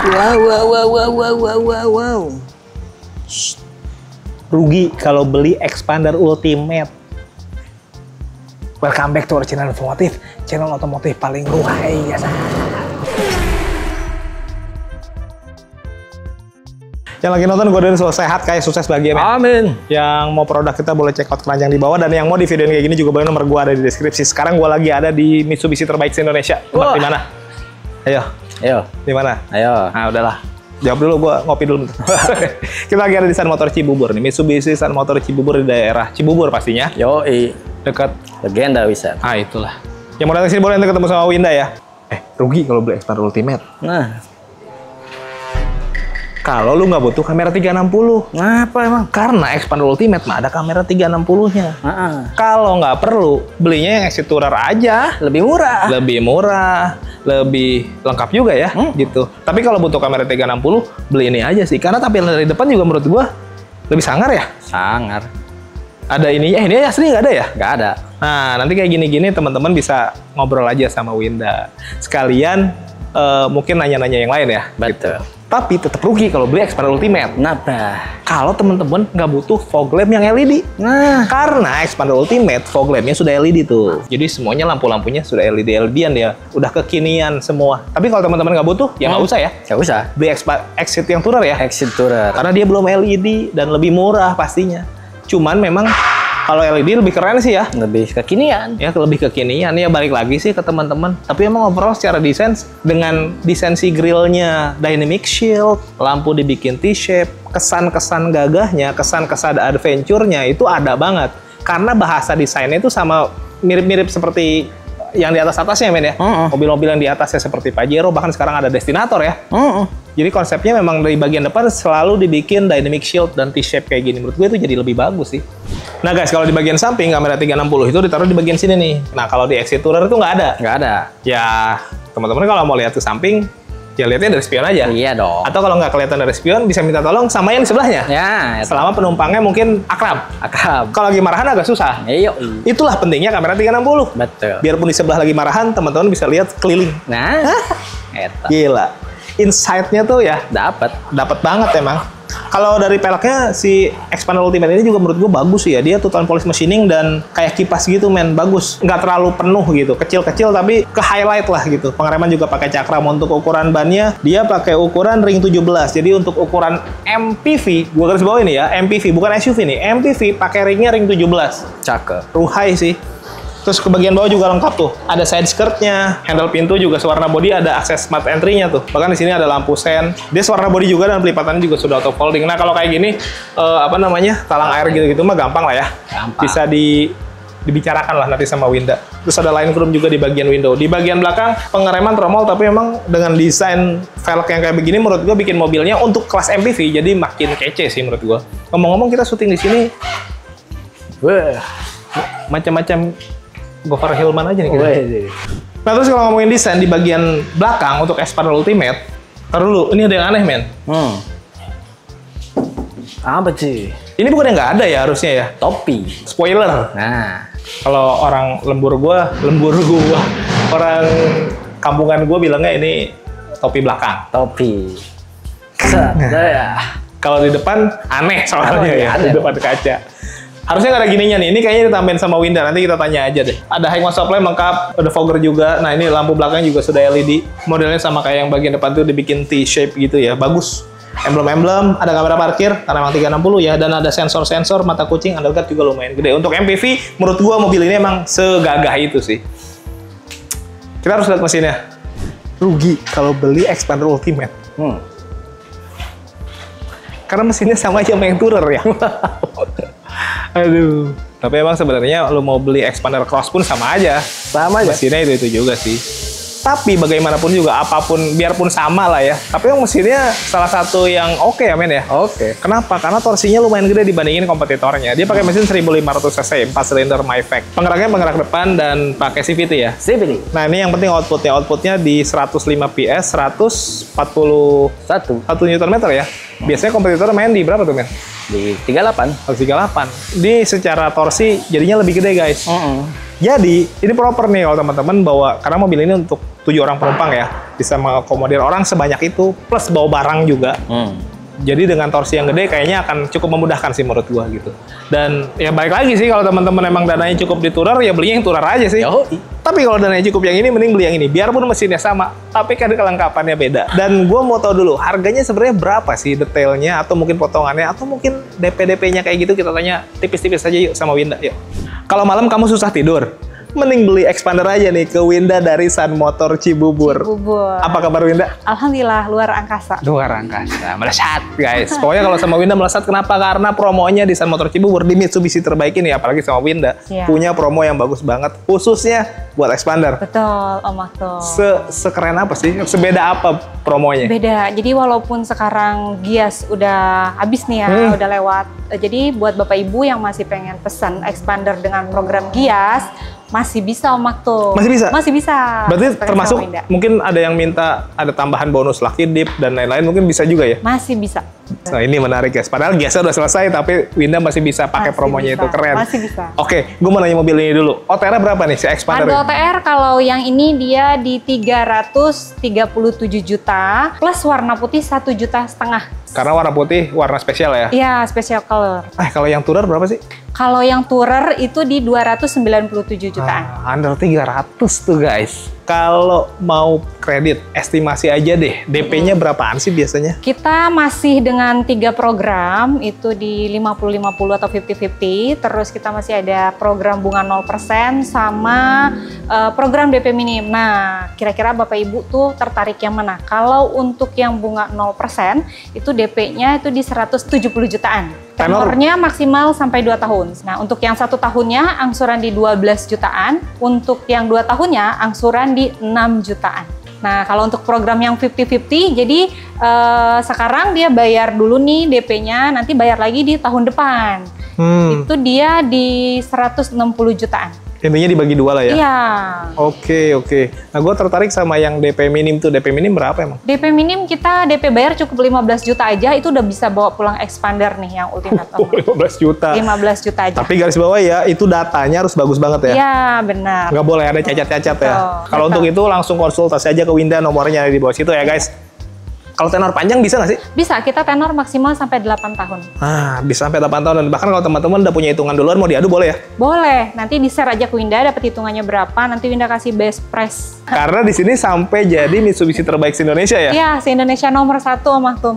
Wow. Shh. Rugi kalau beli Expander Ultimate. Welcome back to our channel Infomotif, channel otomotif paling ruhai ya. Yang lagi nonton gue doain selalu sehat, kayak sukses bahagia, men. Amin. Yang mau produk kita boleh check out keranjang di bawah, dan yang mau di videoin kayak gini juga boleh, nomor gue ada di deskripsi. Sekarang gue lagi ada di Mitsubishi terbaik di Indonesia. Tempat di mana? Ayo. Di mana? Ayo. Nah, udahlah. Jawab dulu, gue ngopi dulu. Kita lagi ada di Sun Motor Cibubur nih. Mitsubishi Sun Motor Cibubur di daerah Cibubur pastinya. Yoi. Dekat Legenda Wisata. Ah, itulah. Yang mau datang sini boleh nanti ketemu sama Winda ya. Rugi kalau beli Expander Ultimate. Nah. Kalau lu nggak butuh kamera 360. Ngapa emang? Karena Expander Ultimate mah ada kamera 360-nya. Kalau nggak perlu, belinya yang Exiturer aja. Lebih murah. Lebih murah, lebih lengkap juga ya, gitu. Tapi kalau butuh kamera 360, beli ini aja sih. Karena tampilan dari depan juga menurut gua lebih sangar ya. Sangar. Ada ininya, ini asli nggak ada ya? Nggak ada. Nah, nanti kayak gini-gini teman-teman bisa ngobrol aja sama Winda. Sekalian mungkin nanya-nanya yang lain ya. Betul. Gitu. Tapi tetap rugi kalau beli Expander Ultimate. Kenapa? Kalau teman-teman nggak butuh fog lamp yang LED. Nah, karena Expander Ultimate fog lampnya sudah LED tuh. Jadi semuanya lampu-lampunya sudah LED-LED-an ya. Udah kekinian semua. Tapi kalau teman-teman nggak butuh, ya nggak usah ya. nggak usah. Beli Exit yang Tourer ya. Exit Tourer. Karena dia belum LED dan lebih murah pastinya. Cuman memang kalau LED lebih keren sih ya. Lebih kekinian. Ya, lebih kekinian. Ya balik lagi sih ke teman-teman. Tapi emang overall secara desain, dengan desain si grillnya dynamic shield, lampu dibikin T-shape, kesan-kesan gagahnya, kesan-kesan adventure-nya itu ada banget. Karena bahasa desainnya itu sama mirip-mirip seperti yang di atas-atasnya, men ya. Mobil-mobil yang di atasnya seperti Pajero, bahkan sekarang ada Destinator ya. Jadi konsepnya memang dari bagian depan selalu dibikin dynamic shield dan T-shape kayak gini. Menurut gue itu jadi lebih bagus sih. Nah guys, kalau di bagian samping kamera 360 itu ditaruh di bagian sini nih. Nah kalau di Exit Tourer itu nggak ada. Nggak ada. Ya teman-teman kalau mau lihat ke samping, ya lihatnya dari spion aja. Iya dong. Atau kalau nggak kelihatan dari spion, bisa minta tolong sama yang di sebelahnya. Ya. Selama penumpangnya mungkin akrab. Kalau lagi marahan agak susah. Iya. Itulah pentingnya kamera 360. Betul. Biarpun di sebelah lagi marahan, teman-teman bisa lihat keliling. Nah. Gila. Insight-nya tuh ya dapat banget emang. Kalau dari peleknya si Expander Ultimate ini juga menurut gue bagus sih ya. Dia two tone polish machining dan kayak kipas gitu, men. Bagus. Nggak terlalu penuh gitu. Kecil-kecil tapi ke highlight lah gitu. Pengereman juga pakai cakram. Untuk ukuran bannya dia pakai ukuran ring 17. Jadi untuk ukuran MPV, gue garis bawah ini ya, MPV bukan SUV nih. MPV pakai ringnya ring 17. Cakep. Ruhai sih. Terus ke bagian bawah juga lengkap tuh. Ada side skirtnya, handle pintu juga sewarna body, ada akses smart entry-nya tuh. Bahkan di sini ada lampu sen. Dia sewarna body juga dan pelipatannya juga sudah auto folding. Nah, kalau kayak gini talang air gitu-gitu mah gampang lah ya. Gampang. Bisa dibicarakan lah nanti sama Winda. Terus ada line chrome juga di bagian window. Di bagian belakang pengereman tromol, tapi memang dengan desain velg yang kayak begini menurut gua bikin mobilnya untuk kelas MPV jadi makin kece sih menurut gua. Ngomong-ngomong kita syuting di sini macam-macam Gofar Hilman aja nih kita. Nah terus kalau ngomongin desain di bagian belakang untuk Expander Ultimate, taruh dulu, ini ada yang aneh, men. Apa sih? Ini bukan yang nggak ada ya harusnya ya. Topi. Spoiler. Nah. Kalau orang lembur gua, orang kampungan gua bilangnya ini topi belakang. Topi. Kalau di depan aneh soalnya ya, di depan kaca. Harusnya nggak ada gininya nih. Ini kayaknya ditambahin sama Winda. Nanti kita tanya aja deh. Ada high stop lamp lengkap, ada fogger juga. Nah ini lampu belakang juga sudah LED. Modelnya sama kayak yang bagian depan tuh dibikin T-shape gitu ya. Bagus. Emblem-emblem, ada kamera parkir karena memang 360 ya. Dan ada sensor-sensor mata kucing, undercut juga lumayan gede. Untuk MPV, menurut gua mobil ini emang segagah itu sih. Kita harus lihat mesinnya. Rugi kalau beli Expander Ultimate. Karena mesinnya sama aja sama yang Tourer ya. Aduh. Tapi emang sebenarnya lo mau beli Expander Cross pun sama aja. Sama aja. Mesinnya itu juga sih. Tapi bagaimanapun juga, apapun, biarpun sama lah ya. Tapi yang mesinnya salah satu yang oke ya, men ya. Oke. Kenapa? Karena torsinya lumayan gede dibandingin kompetitornya. Dia pakai mesin 1500 cc, 4 silinder Myfec. Penggeraknya penggerak depan dan pakai CVT ya. CVT. Nah ini yang penting outputnya. Outputnya di 105 PS, 141 Nm ya. Biasanya kompetitor main di berapa tuh, men? Di 38. 38. Di secara torsi jadinya lebih gede, guys. Jadi ini proper nih kalau teman-teman bawa, karena mobil ini untuk 7 orang penumpang ya, bisa mengakomodir orang sebanyak itu, plus bawa barang juga. Jadi dengan torsi yang gede kayaknya akan cukup memudahkan sih menurut gua gitu. Dan ya balik lagi sih kalau teman-teman emang dananya cukup di Tourer ya belinya yang Tourer aja sih. Tapi kalau dananya cukup yang ini mending beli yang ini. Biarpun mesinnya sama, tapi kan kelengkapannya beda. Dan gua mau tahu dulu harganya sebenarnya berapa sih detailnya atau mungkin potongannya atau mungkin DP-DP-nya kayak gitu, kita tanya tipis-tipis aja yuk sama Winda yuk. Kalau malam kamu susah tidur, mending beli expander aja nih ke Winda dari Sun Motor Cibubur. Apa kabar Winda? Alhamdulillah, luar angkasa. Luar angkasa, melesat guys. Pokoknya kalau sama Winda melesat, kenapa? Karena promonya di Sun Motor Cibubur di Mitsubishi terbaik ini, apalagi sama Winda, punya promo yang bagus banget, khususnya buat expander. Betul, Om Akto. Sekeren apa sih? Sebeda apa promonya? Beda, jadi walaupun sekarang Gias udah habis nih ya, udah lewat. Jadi buat Bapak Ibu yang masih pengen pesan expander dengan program Gias, masih bisa Om Akto. Masih bisa? Masih bisa. Berarti termasuk mungkin ada yang minta ada tambahan bonus lucky dip dan lain-lain, mungkin bisa juga ya? Masih bisa. Nah ini menarik guys, padahal Giasnya udah selesai tapi Winda masih bisa pakai promonya itu, keren. Masih bisa. Oke, gue mau nanya mobil ini dulu. OTR berapa nih si expander? Harga OTR kalau yang ini dia di 337 juta plus warna putih 1,5 juta. Karena warna putih warna spesial ya? Iya, special color. Kalau yang Tourer berapa sih? Kalau yang Tourer itu di 297 jutaan. Under 300 tuh guys. Kalau mau kredit, estimasi aja deh, DP-nya berapaan sih biasanya? Kita masih dengan 3 program, itu di 50-50 atau 50-50. Terus kita masih ada program bunga 0% sama program DP minim. Nah, kira-kira Bapak Ibu tuh tertarik yang mana? Kalau untuk yang bunga 0%, itu DP-nya itu di 170 jutaan. Tenornya maksimal sampai 2 tahun. Nah, untuk yang 1 tahunnya angsuran di 12 jutaan, untuk yang 2 tahunnya angsuran di 6 jutaan. Nah, kalau untuk program yang 50-50, jadi sekarang dia bayar dulu nih DP-nya, nanti bayar lagi di tahun depan. Itu dia di 160 jutaan. Intinya dibagi 2 lah ya? Iya. Oke. Nah, gue tertarik sama yang DP minim tuh. DP minim berapa emang? DP minim kita DP bayar cukup 15 juta aja, itu udah bisa bawa pulang expander nih yang Ultimate. 15 juta? 15 juta aja. Tapi garis bawah ya, itu datanya harus bagus banget ya? Iya, benar. Nggak boleh ada cacat-cacat ya? Kalau untuk itu langsung konsultasi aja ke Winda, nomornya ada di bawah situ ya guys. Kalau tenor panjang bisa nggak sih? Bisa, kita tenor maksimal sampai 8 tahun. Bisa sampai 8 tahun. Dan bahkan kalau teman-teman udah punya hitungan duluan, mau diadu boleh ya? Boleh, nanti di-share aja ke Winda, dapat hitungannya berapa, nanti Winda kasih best price. Karena di sini sampai jadi Mitsubishi terbaik se-Indonesia ya? Iya, se-Indonesia nomor 1 Om Aktum.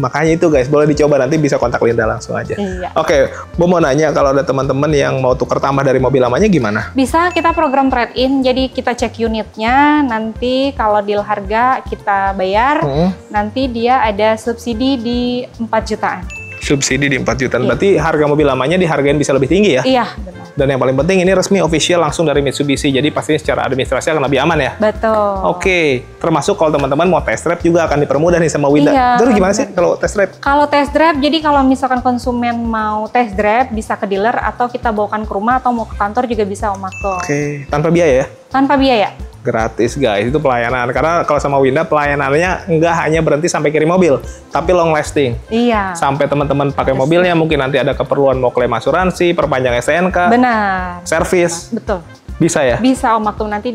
Makanya itu guys, boleh dicoba, nanti bisa kontak Winda langsung aja. Iya. Oke, gue mau nanya kalau ada teman-teman yang mau tuker tambah dari mobil lamanya gimana? Bisa, kita program trade-in, jadi kita cek unitnya, nanti kalau deal harga kita bayar, nanti dia ada subsidi di 4 jutaan. Subsidi di 4 jutaan, berarti harga mobil lamanya dihargain bisa lebih tinggi ya? Iya, benar. Dan yang paling penting ini resmi official langsung dari Mitsubishi, jadi pastinya secara administrasi akan lebih aman ya? Betul. Oke, termasuk kalau teman-teman mau test drive juga akan dipermudah nih sama Winda. Iya, Terus gimana sih kalau test drive? Kalau test drive, jadi kalau misalkan konsumen mau test drive, bisa ke dealer atau kita bawakan ke rumah atau mau ke kantor juga bisa Om Akto. Oke, tanpa biaya ya? Tanpa biaya. Gratis guys, itu pelayanan. Karena kalau sama Winda pelayanannya nggak hanya berhenti sampai kirim mobil, tapi long lasting. Iya. Sampai teman-teman pakai mobilnya, mungkin nanti ada keperluan mau klaim asuransi, perpanjang STNK. Benar. Servis. Betul. Bisa ya? Bisa Om Aktum, nanti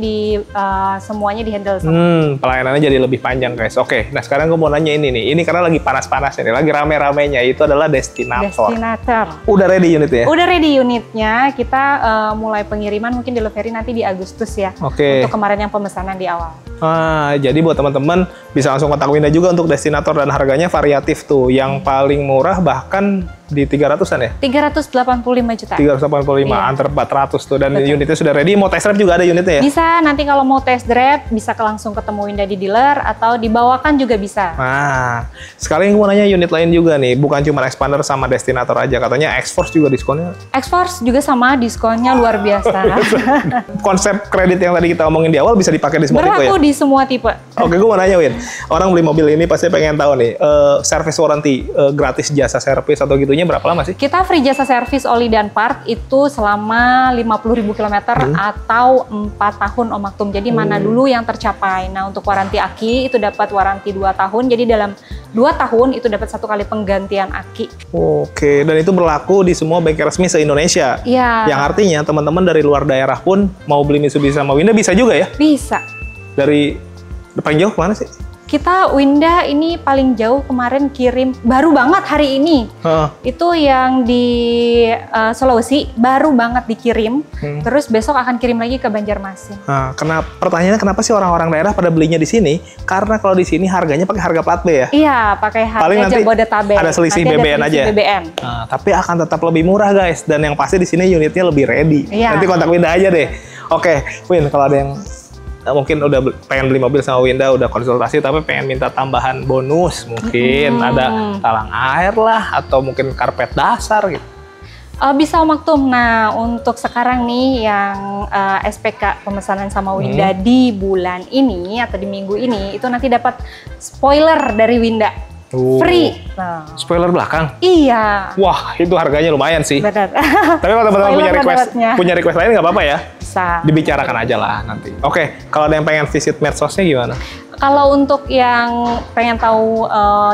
semuanya di-handle sama. Pelayanannya jadi lebih panjang guys. Oke, nah sekarang gue mau nanya ini nih. Ini karena lagi panas-panasnya nih, lagi rame-ramenya. Itu adalah Destinator. Udah ready unitnya? Udah ready unitnya. Kita mulai pengiriman mungkin delivery nanti di Agustus ya. Oke. Untuk kemarin yang pemesanan di awal. Jadi buat teman-teman bisa langsung kontak Winda juga untuk Destinator dan harganya variatif tuh. Yang paling murah bahkan di 300-an ya? 385 juta. 385, antar 400 tuh. Dan unitnya sudah ready. Mau test drive juga ada unitnya ya? Bisa, nanti kalau mau test drive bisa langsung ketemu Winda di dealer atau dibawakan juga bisa. Nah, sekalian gue mau nanya unit lain juga nih. Bukan cuma Expander sama Destinator aja. Katanya X-Force juga diskonnya. X-Force juga sama, diskonnya luar biasa. Konsep kredit yang tadi kita omongin di awal bisa dipakai di semua tipe ya? Berlaku di semua tipe. Oke, gue mau nanya Win. Orang beli mobil ini pasti pengen tahu nih, service warranty, gratis jasa servis atau gitunya berapa lama sih? Kita free jasa servis oli dan part itu selama 50.000 km atau 4 tahun Om Aktum. Jadi mana dulu yang tercapai. Nah, untuk waranti aki itu dapat waranti 2 tahun. Jadi dalam 2 tahun itu dapat 1 kali penggantian aki. Oke, dan itu berlaku di semua bengkel resmi se-Indonesia. Iya. Yang artinya teman-teman dari luar daerah pun mau beli Mitsubishi sama Winda bisa juga ya? Bisa. Dari paling jauh kemana sih? Kita Winda ini paling jauh kemarin kirim, baru banget hari ini. Itu yang di Sulawesi, baru banget dikirim. Terus besok akan kirim lagi ke Banjarmasin. Nah, pertanyaannya kenapa sih orang-orang daerah pada belinya di sini? Karena kalau di sini harganya pakai harga plat B ya? Iya, pakai Paling harga nanti Jabodetabek. ada selisih Nanti BBN aja. BBN. Nah, tapi akan tetap lebih murah guys. Dan yang pasti di sini unitnya lebih ready. Iya. Nanti kontak Winda aja deh. Oke, Win, kalau ada yang mungkin udah pengen beli mobil sama Winda, udah konsultasi tapi pengen minta tambahan bonus, mungkin ada talang air lah atau mungkin karpet dasar gitu. Bisa Om Maktum. Nah, untuk sekarang nih yang SPK pemesanan sama Winda di bulan ini atau di minggu ini itu nanti dapat spoiler dari Winda. Free. Nah. Spoiler belakang? Iya. Wah, itu harganya lumayan sih. Benar. Tapi kalau teman-teman punya request lain nggak apa-apa ya? Bisa. Dibicarakan aja lah nanti. Oke, kalau ada yang pengen visit medsosnya gimana? Kalau untuk yang pengen tahu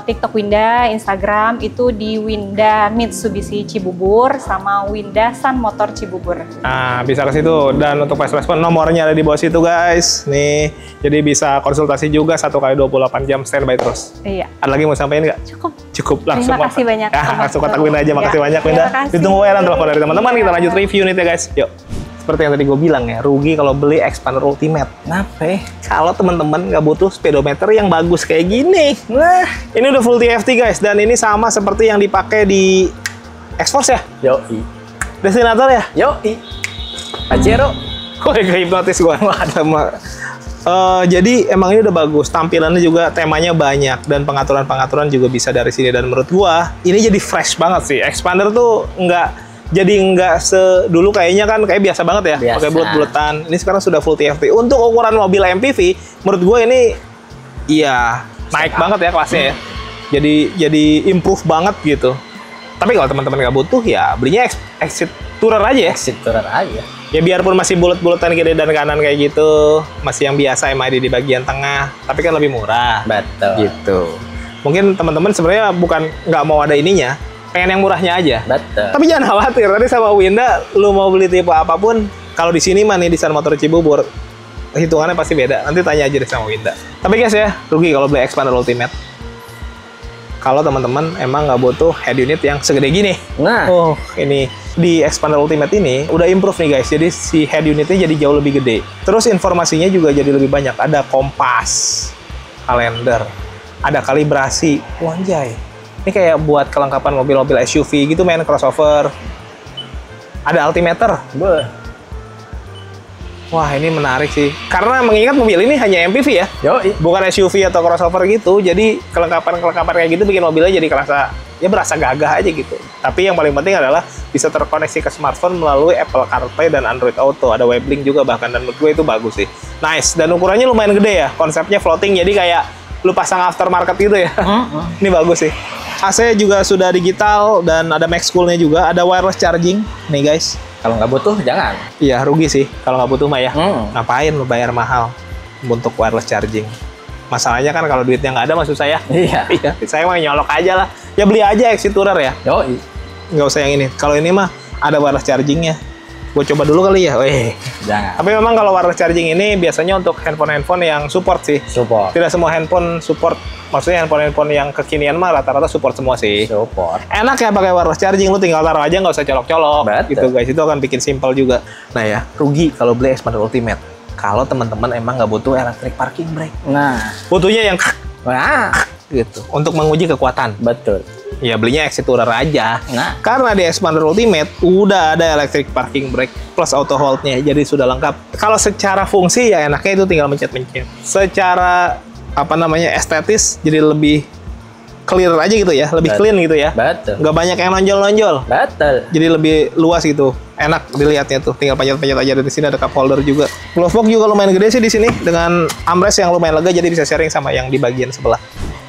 TikTok Winda, Instagram itu di Winda Mitsubishi Cibubur sama Winda Sun Motor Cibubur. Nah, bisa ke situ. Dan untuk fast respon nomornya ada di bawah situ guys. Nih, jadi bisa konsultasi juga 1 kali 28 jam standby terus. Iya. Ada lagi mau sampaikan nggak? Cukup. Cukup langsung. Terima kasih banyak. Ya, langsung kontak Winda aja. Makasih Ya, banyak Winda. terima kasih. Ditunggu ya telepon dari teman-teman. Kita lanjut review unitnya guys. Yuk. Seperti yang tadi gue bilang ya, rugi kalau beli Expander Ultimate. Kenapa? Kalau teman-teman nggak butuh speedometer yang bagus kayak gini. Nah, ini udah full TFT guys, dan ini sama seperti yang dipakai di X-Force ya? Yoi. Destinator ya? Yoi. Pajero. Kok hipnotis gue? Jadi emang ini udah bagus, tampilannya juga temanya banyak dan pengaturan-pengaturan juga bisa dari sini, dan menurut gua ini jadi fresh banget sih. Expander tuh nggak sedulu kayaknya kan kayak biasa banget ya, pakai bulat-bulatan. Ini sekarang sudah full TFT. Untuk ukuran mobil MPV, menurut gue ini iya naik banget ya kelasnya ya. Jadi improve banget gitu. Tapi kalau teman-teman nggak butuh ya belinya Exit Tourer aja ya. Exit Tourer aja. Ya biarpun masih bulat-bulatan kiri dan kanan kayak gitu, masih yang biasa MID di bagian tengah, tapi kan lebih murah. Betul. Gitu. Mungkin teman-teman sebenarnya bukan nggak mau ada ininya, pengen yang murahnya aja. Betul. Tapi jangan khawatir, tadi sama Winda, lu mau beli tipe apapun, kalau di sini mah nih di Sun Motor Cibubur, hitungannya pasti beda. Nanti tanya aja deh sama Winda. Tapi guys ya, rugi kalau beli Expander Ultimate. Kalau teman-teman emang nggak butuh head unit yang segede gini. Nah, Ini di Expander Ultimate ini udah improve nih guys. Jadi si head unitnya jadi jauh lebih gede. Terus informasinya juga jadi lebih banyak. Ada kompas, kalender, ada kalibrasi. Wanjay. Ini kayak buat kelengkapan mobil-mobil SUV gitu, main crossover. Ada altimeter. Wah, ini menarik sih. Karena mengingat mobil ini hanya MPV ya. yoi. Bukan SUV atau crossover gitu. Jadi kelengkapan-kelengkapan kayak gitu bikin mobilnya jadi berasa gagah aja gitu. Tapi yang paling penting adalah bisa terkoneksi ke smartphone melalui Apple CarPlay dan Android Auto. Ada WebLink juga bahkan, dan menurut gue itu bagus sih. Nice. Dan ukurannya lumayan gede ya. Konsepnya floating, jadi kayak lu pasang aftermarket gitu ya. Ini bagus sih. AC juga sudah digital dan ada max coolnya juga, ada wireless charging nih guys. Kalau nggak butuh, jangan. Iya, rugi sih kalau nggak butuh mah ya. Ngapain lu bayar mahal untuk wireless charging? Masalahnya kan kalau duitnya nggak ada, maksud saya. Iya. Iya, saya mah nyolok aja lah. Ya beli aja Exit Tourer ya. Yoi. Nggak usah yang ini. Kalau ini mah ada wireless chargingnya. Gue coba dulu kali ya. Jangan. Tapi memang kalau wireless charging ini biasanya untuk handphone-handphone yang support sih. Support. Tidak semua handphone support. Maksudnya handphone-handphone yang kekinian mah rata-rata support semua sih. Support. Enak ya pakai wireless charging, lu tinggal taruh aja, nggak usah colok-colok. Betul. Gitu guys, itu akan bikin simpel juga. Nah ya, rugi kalau beli Expander Ultimate. Kalau teman-teman emang nggak butuh electric parking brake. Nah. Butuhnya yang Nah. gitu, untuk menguji kekuatan. Betul. Ya belinya Exit Tourer aja. Nah. Karena di Expander Ultimate udah ada electric parking brake plus auto hold-nya, jadi sudah lengkap. Kalau secara fungsi ya enaknya itu tinggal mencet-mencet. Secara estetis jadi lebih clear aja gitu ya, lebih clean gitu ya. Betul. Nggak banyak yang nonjol-nonjol. Betul. Jadi lebih luas gitu. Enak dilihatnya tuh. Tinggal pencet-pencet aja. Di sini ada cup holder juga. Glove box juga lumayan gede sih di sini, dengan armrest yang lumayan lega, jadi bisa sharing sama yang di bagian sebelah.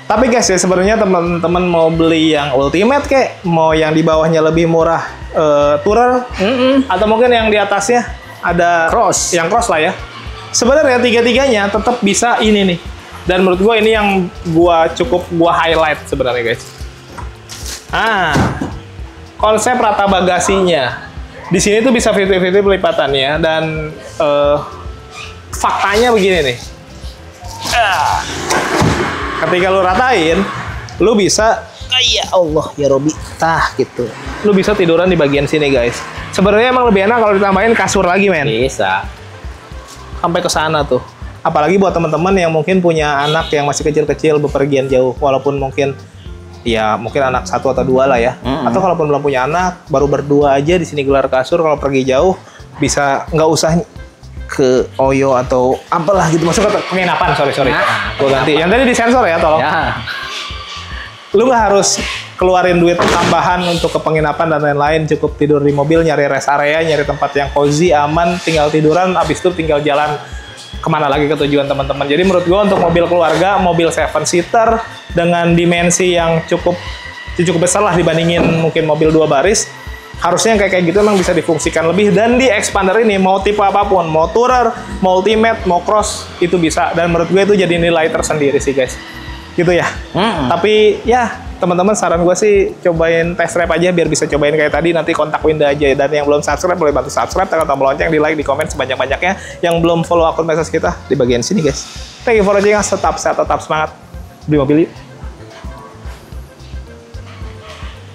Tapi guys ya, sebenarnya teman-teman mau beli yang Ultimate kek, mau yang di bawahnya lebih murah Tourer, atau mungkin yang di atasnya ada Cross. yang cross lah ya. Sebenarnya tiga-tiganya tetap bisa ini nih, Dan menurut gue ini yang cukup gua highlight sebenarnya guys. Konsep rata bagasinya. Di sini tuh bisa 50-50 pelipatannya dan faktanya begini nih. Ketika lu ratain, lu bisa ya Allah ya Robi, gitu. Lu bisa tiduran di bagian sini guys. Sebenarnya emang lebih enak kalau ditambahin kasur lagi men. Bisa. Sampai ke sana tuh. Apalagi buat teman-teman yang mungkin punya anak yang masih kecil-kecil bepergian jauh, walaupun mungkin anak 1 atau 2 lah ya. Atau kalaupun belum punya anak, baru berdua aja di sini gelar kasur. Kalau pergi jauh bisa nggak usah ke Oyo atau apalah gitu, masuk ke penginapan. Sorry. Gua ganti. Yang tadi disensor ya, tolong. Ya. Lu nggak harus keluarin duit tambahan untuk ke penginapan dan lain-lain. Cukup tidur di mobil, nyari rest area, nyari tempat yang cozy, aman, tinggal tiduran. Abis itu tinggal jalan kemana lagi ke tujuan teman-teman. Jadi menurut gua untuk mobil keluarga, mobil 7-seater dengan dimensi yang cukup besar lah dibandingin mungkin mobil 2 baris, harusnya kayak gitu emang bisa difungsikan lebih. Dan di expander ini mau tipe apapun, mau tourer, mau ultimate, mau cross, itu bisa. Dan menurut gue itu jadi nilai tersendiri sih guys, gitu ya. Tapi ya teman-teman, saran gue sih cobain test drive aja biar bisa cobain kayak tadi. Nanti kontak Winda aja. Dan yang belum subscribe boleh bantu subscribe, tekan tombol lonceng, di like, di komen sebanyak-banyaknya. Yang belum follow akun medsos kita di bagian sini guys. Thank you for watching us. Tetap sehat, tetap semangat, beli mobil yuk.